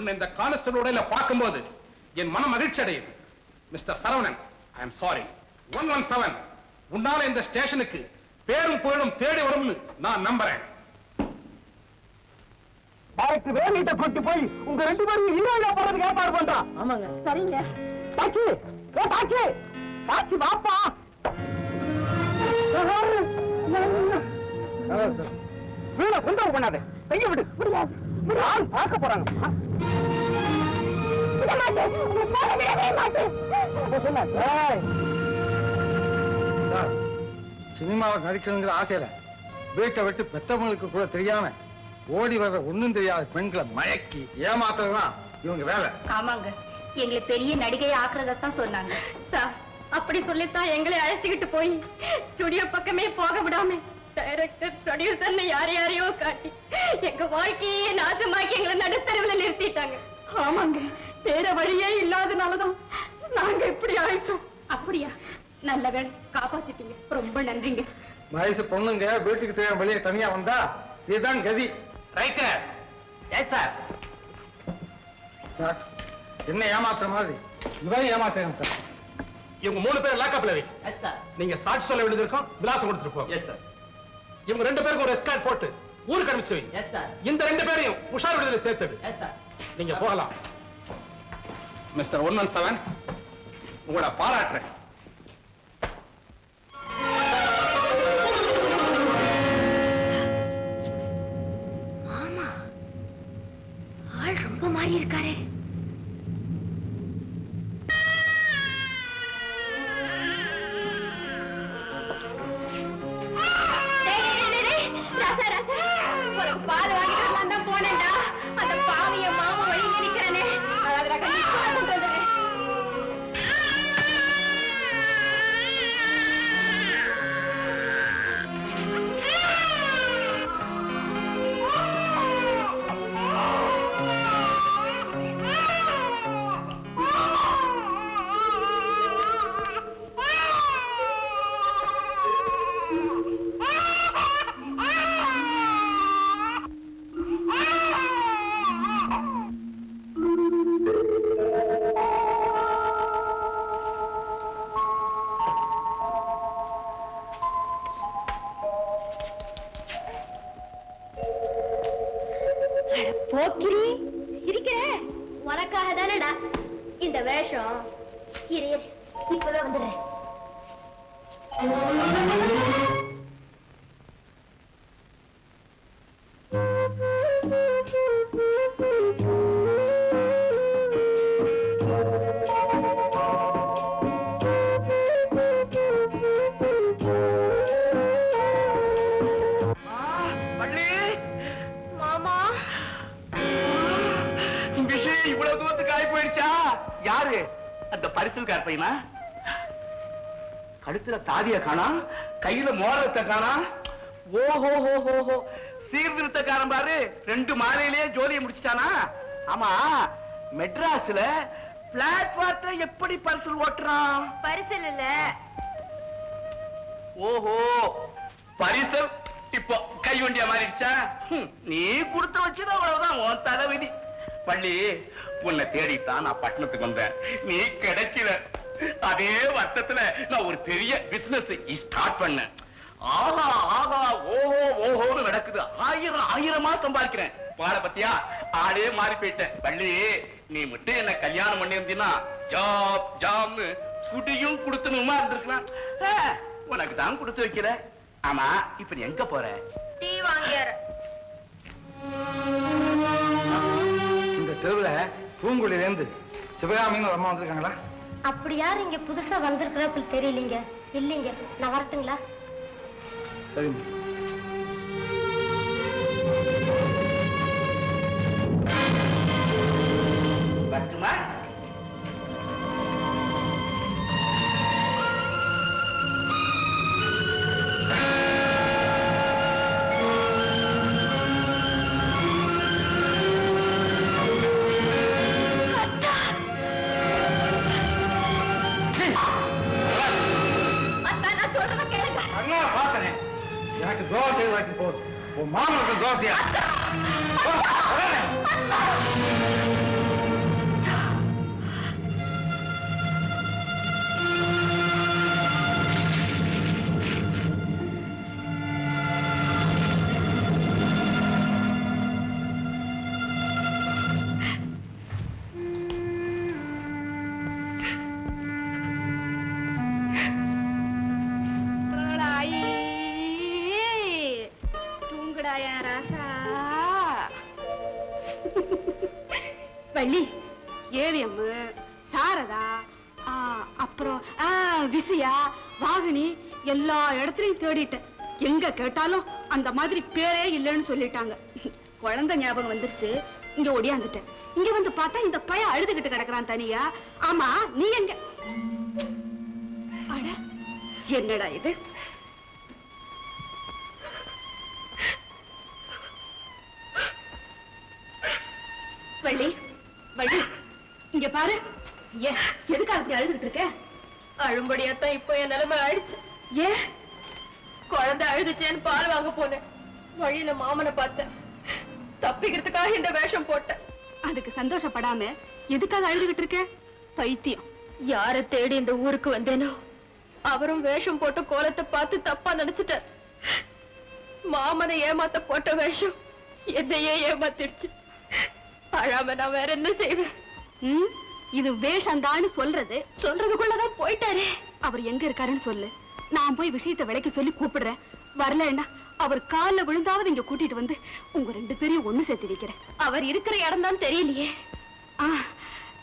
உன்னை இந்த கான்ஸ்டபிளோட பார்க்கும்போது என் மன மகிழ்ச்சி அடையுது. Mister Saravanan, I am sorry. 117 உன்னால இந்த ஸ்டேஷனுக்கு பேரும் புகழும் தேடி வரும்னு நான் நம்புறேன். டைரக்டர் வேலையிட்ட கொண்டு போய் உங்க 2 பேரும் ஹீரோயினா போறதுக்கு ஏற்பாடு பண்றான். ஆமாங்க. சரிங்க. டாக்கி, ஓ டாக்கி, டாக்கி வாப்பா. வீண தொந்தரவு பண்ணாத. கைய விடு. முடியாது. ஆள் பார்க்க போறாங்க. விட மாட்டேன். விடவே மாட்டேன். சினிமாவை நடிக்கணுங்கிற ஆசையில வீட்டை விட்டு பெத்தவங்களுக்கு கூட தெரியாம ஓடி வர்ற ஒண்ணும் தெரியாத பெண்களை மயக்கி ஏமாத்துறதுதான் இவங்க வேலை. ஆமாங்க, எங்களை பெரிய நடிகை ஆக்குறதான் சொன்னாங்க சார். அப்படி சொல்லித்தான் எங்களை அழைச்சுக்கிட்டு போய் ஸ்டுடியோ பக்கமே போக விடாம டைரக்டர் ப்ரொடியூசர்னு யாரையோ காட்டி எங்க வாழ்க்கையே நாசமாக்கி எங்களை நடுத்தரவில் நிறுத்திட்டாங்க. ஆமாங்க, வேற வழியே இல்லாதனாலதான் நாங்க இப்படி ஆயிட்டோம். அப்படியா? நல்ல வேலை, காப்பாத்திட்டீங்க. ரொம்ப நன்றிங்க. வயசு பொண்ணுங்க வீட்டுக்கு தெரியாம வெளியே தனியா வந்தா இதுதான் கதி. ரைட்டர். Yes sir. சார், என்ன ஏமாத்துற மாதிரி இவன் ஏமாத்துறேன் சார். இவங்க 3 பேர் லாக்அப்ல வை. Yes sir. நீங்க சாட்சி சொல்ல வேண்டியது இருக்கும், விலாசம் கொடுத்துட்டு போங்க. Yes sir. இவங்க 2 பேருக்கு ஒரு எஸ்கார்ட் போட்டு ஊருக்கு அனுப்பிச்சு வை. Yes sir. இந்த 2 பேரையும் உஷார் விடுதலை சேர்த்து. Yes sir. நீங்க போகலாம். மிஸ்டர் 117, உங்களை பாராட்டுறேன். ஆமா, ஆள் ரொம்ப மாறி இருக்காரே. பால் வாங்கிட்டு நான் போனேன்டா. அந்த பாவிய மாமா வழியில நிக்கிறனே, அதாவது போக்கிரி சிரிக்கிற உனக்காக தானடா இந்த வேஷம். இப்பவே வந்துடுறேன். இவ்வளவு தூரத்துக்கு ஆகி போயிடுச்சா? யாரு அந்த பரிசல்கார பையனா? கழுத்துல தாதிய காணா, கையில மோதிரத்தை காணா. ஓஹோ ஹோ, சீர்திருத்தக்காரன் பாரு, 2 மாலையிலேயே ஜோலியை முடிச்சிட்டானா? ஆமா, மெட்ராஸ்ல பிளாட்பார்ம்ல எப்படி பரிசல் ஓட்டுறான்? பரிசல் இல்ல. ஓஹோ, பரிசல் இப்போ கை வண்டியா மாறிடுச்சா? நீ கொடுத்த வச்சுதான் அவ்வளவுதான் உன் தலைவிதி. பள்ளி, உன்னை தேடித்தான் நான் பட்டணத்துக்கு வந்தேன். நீ கிடைக்கல. அதே வருஷத்துல நான் ஒரு பெரிய பிசினஸ் ஸ்டார்ட் பண்ணேன். ஆகா ஆகா ஓஹோ ஓஹோன்னு நடக்குது. 1000 சம்பாதிக்கிறேன். பாட பத்தியா, ஆளே மாறி போயிட்டேன். பள்ளி, நீ மட்டும் என்ன கல்யாணம் பண்ணி இருந்தீன்னா ஜாப் ஜாம்னு சுடியும் கொடுத்துனுமா இருந்திருக்கலாம். உனக்கு தான் கொடுத்து வைக்கிற. ஆமா, இப்ப நீ எங்க போற? டீ வாங்கியார. இந்த தெருவுல பூங்குழில இருந்து சிவகாமின்னு அம்மா வந்திருக்காங்களா? அப்படி யார் இங்க புதுசா வந்திருக்கிறப்ப தெரியலீங்க. இல்லீங்க, நான் வரட்டுங்களா? சரிங்க. வரட்டுமா? எனக்கு தோசை வாக்கி போதும். உன் மாமனுக்கு தோசையா? வள்ளி, ஏவிஎம், சாரதா, அப்புறம் விசியா, வாகினி எல்லா இடத்துலயும் தேடிட்டேன். எங்க கேட்டாலும் அந்த மாதிரி பேரே இல்லைன்னு சொல்லிட்டாங்க. குழந்தை ஞாபகம் வந்துருச்சு, இங்க ஓடியாந்துட்டேன். இங்க வந்து பார்த்தா இந்த பையன் அழுதுகிட்டு கிடக்குறான் தனியா. ஆமா, நீ எங்க? அட, என்னடா இது? வள்ளி, வள்ளி, இங்க பாரு. எதுக்காக அப்படி அழுதுகிட்டு இருக்க? அழும்படியாத்தான் இப்போ என் நிலைமை ஆயிடுச்சு. ஏன்? குழந்தை அழுதுச்சேன்னு பால் வாங்க போனேன். வழியில மாமனை பார்த்தேன். தப்பிக்கிறதுக்காக இந்த வேஷம் போட்டேன். அதுக்கு சந்தோஷப்படாம எதுக்காக அழுதுகிட்டு இருக்க? பைத்தியம். யார தேடி இந்த ஊருக்கு வந்தேனோ அவரும் வேஷம் போட்டு கோலத்தை பார்த்து தப்பா நினைச்சிட்டார். மாமனை ஏமாத்த போட்ட வேஷம் என்னையே ஏமாத்திடுச்சு. அழாம நான் வேற என்ன செய்வேன்? இது வேஷந்தான்னு சொல்றதுக்குள்ளதான் போயிட்டாரே. அவர் எங்க இருக்காருன்னு சொல்லு, நான் போய் விஷயத்தை விலைக்கு சொல்லி கூப்பிடுறேன். வரலன்னா அவர் காலில் விழுந்தாவது இங்க கூட்டிட்டு வந்து உங்க ரெண்டு பேரையும் ஒண்ணு சேர்த்து வைக்கிறேன். அவர் இருக்கிற இடம் தான் தெரியலையே.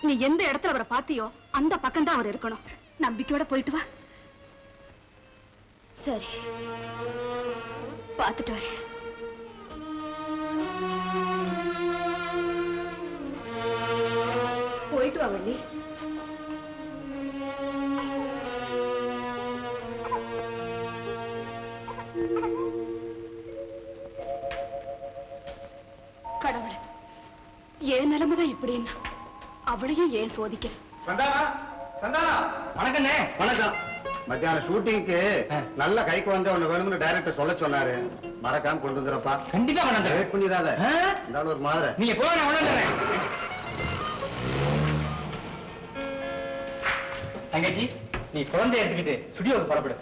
நீ எந்த இடத்துல அவரை பாத்தியோ அந்த பக்கம் தான் அவர் இருக்கணும். நம்பிக்கையோட போயிட்டு வா. சரி, பாத்துட்டு வரேன். போயிட்டு வா வள்ளி. கடவுள், ஏன் நிலைமைதான் இப்படின்னா அவளையும் ஏன் சோதிக்க? சந்தானா, சந்தானா. வணக்கண்ணே. வணக்கம். மத்தியான ஷூட்டிங்க்கு நல்ல கைக்கு வந்த ஒண்ணு வேணும்னு டைரக்டர் சொல்ல சொன்னாரு. மறக்காம கொண்டு வந்துறப்பா. கண்டிப்பா கொண்டு வெயிட் பண்ணிடாத. இந்த ஒரு மாதிரி நீங்க போக நான் உணர்ந்துறேன். தங்கச்சி, நீ குழந்தைய எடுத்துக்கிட்டு ஸ்டுடியோவுக்கு புறப்படு.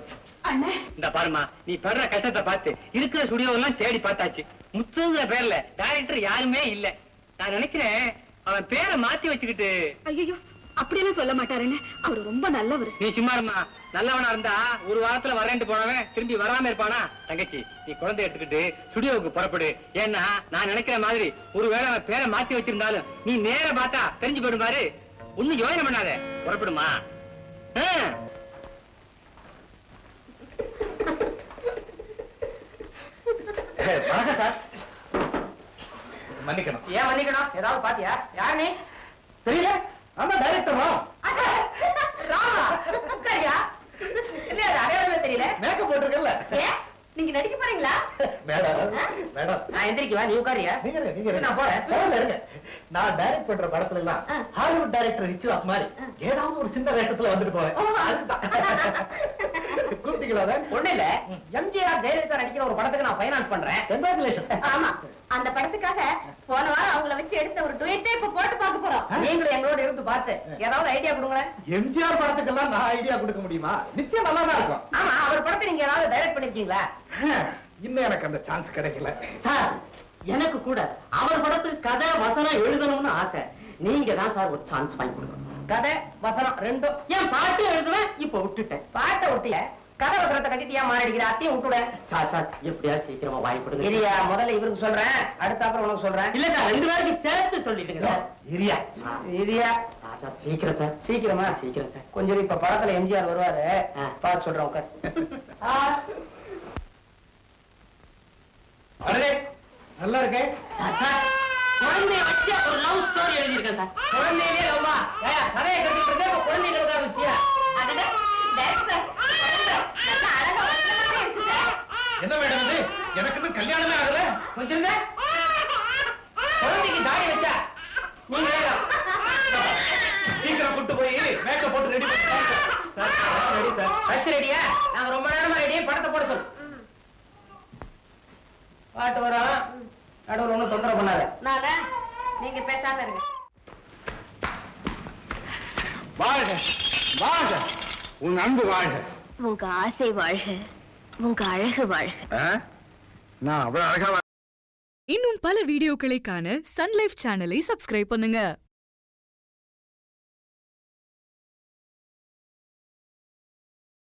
அண்ணே, இந்த பாருமா, நீ படுற கஷ்டத்தை பார்த்து இருக்கிற ஸ்டுடியோ எல்லாம் தேடி பார்த்தாச்சு. முத்துங்கிற பேர்ல டைரக்டர் யாருமே இல்ல. நான் நினைக்கிறேன் அவன் பேரை மாத்தி வச்சுக்கிட்டு. ஐயோ, அப்படியெல்லாம் சொல்ல மாட்டாருன்னு. அவரு ரொம்ப நல்லவர். நீ சும்மாருமா, நல்லவனா இருந்தா ஒரு வாரத்துல வரேன்ட்டு போனவன் திரும்பி வராம இருப்பானா? தங்கச்சி, நீ குழந்தை எடுத்துக்கிட்டு ஸ்டுடியோவுக்கு புறப்படு. ஏன்னா நான் நினைக்கிற மாதிரி ஒருவேளை அவன் பேரை மாத்தி வச்சிருந்தாலும் நீ நேர பார்த்தா தெரிஞ்சு போயிடும் பாரு. ஒண்ணும் யோசனை பண்ணாத, புறப்படுமா? வணக்கம் சார். மன்னிக்கணும். ஏன் மன்னிக்கணும்? ஏதாவது பாத்தியா? யார் நீ? தெரியல. ஆமா, டைரக்டரா? ராமா, உட்காரியா? இல்ல, அது அடையாளமே தெரியல. மேக்கப் போட்டிருக்கல. நீங்க நடிக்க போறீங்களா? Madam, madam. நான் எந்திரிக்குவா, நீ உட்காரியா? நீங்க நான் போறேன். இருங்க. நான் டைரக்ட் பண்ற படத்துல எல்லாம் ஹாலிவுட் டைரக்டர் ரிச்சுவாக் மாதிரி ஏதாவது ஒரு சின்ன வேஷத்துல வந்துட்டு போவேன். கூப்பிட்டீங்களா? ஒண்ணு இல்ல, எம்ஜிஆர் ஜெயலலிதா நடிக்கிற ஒரு படத்துக்கு நான் ஃபைனான்ஸ் பண்றேன். கங்க்ராச்சுலேஷன். ஆமா, அந்த படத்துக்காக போன வாரம் அவங்கள வச்சு எடுத்த ஒரு டுயட்டே இப்ப போட்டு பார்க்க போறோம். நீங்களும் எங்களோட இருந்து பார்த்து ஏதாவது ஐடியா கொடுங்களேன். எம்ஜிஆர் படத்துக்கெல்லாம் நான் ஐடியா கொடுக்க முடியுமா? நிச்சயம் நல்லா தான் இருக்கும். ஆமா, அவர் படத்தை நீங்க ஏதாவது டைரக்ட் பண்ணிருக்கீங்களா? இன்னும் எனக்கு அந்த சான்ஸ் கிடைக்கல. சார், எனக்கு கூட அவர் படத்துக்கு கதை வசனம் எழுதணும்னு ஆசை. நீங்க தான் சார் ஒரு சான்ஸ் வாங்கி கொடுக்கணும். கதை வசனம் ரெண்டும். ஏன் பாட்டு எழுதுவேன், இப்ப விட்டுட்டேன். பாட்டை விட்டிய, கதை வசனத்தை கட்டிட்டு ஏன் மாறடிக்கிற? அத்தையும் விட்டுட. சார் சார், எப்படியா சீக்கிரமா வாங்கி கொடுங்க. இரியா, முதல்ல இவருக்கு சொல்றேன், அடுத்த அப்புறம் உனக்கு சொல்றேன். இல்ல சார், ரெண்டு பேருக்கு சேர்த்து சொல்லிட்டுங்க சார். இரியா. இரியா. சார் சார், சீக்கிரம் சார். சீக்கிரமா? சீக்கிரம் சார். கொஞ்சம் இப்ப படத்துல எம்ஜிஆர் வருவாரு, பார்த்து சொல்றேன். உட்கார். அடே, நல்லா இருக்கே. சார் சார், குழந்தைய வச்சு ஒரு லவ் ஸ்டோரி எழுதியிருக்கேன் சார். குழந்தையிலே லவ்வா? கதையை கட்டிட்டு இருக்க, குழந்தையில இருக்க விஷயம். என்ன மேடம் இது? எனக்கு இன்னும் கல்யாணமே ஆகல. கொஞ்சம் இருங்க. குழந்தைக்கு தாடி வச்சா நீங்க சீக்கிரம் கூட்டு போய் மேக்கப் போட்டு ரெடி ரெடி சார். ஃபர்ஸ்ட் ரெடியா? நாங்க ரொம்ப நேரமா ரெடியா, படத்தை போட சொல்லு. பாட்டு வரும், நடுவில் ஒன்றும் தொந்தரவு பண்ணாத. நானா நீங்க பேசாம இருங்க. வாழ்க வாழ்க உன் அன்பு வாழ்க. உங்க ஆசை வாழ்க, உங்க அழகு வாழ்க. நான் அவ்வளவு அழகா இன்னும் பல வீடியோக்களை காண சன் லைஃப் சேனலை சப்ஸ்கிரைப் பண்ணுங்க.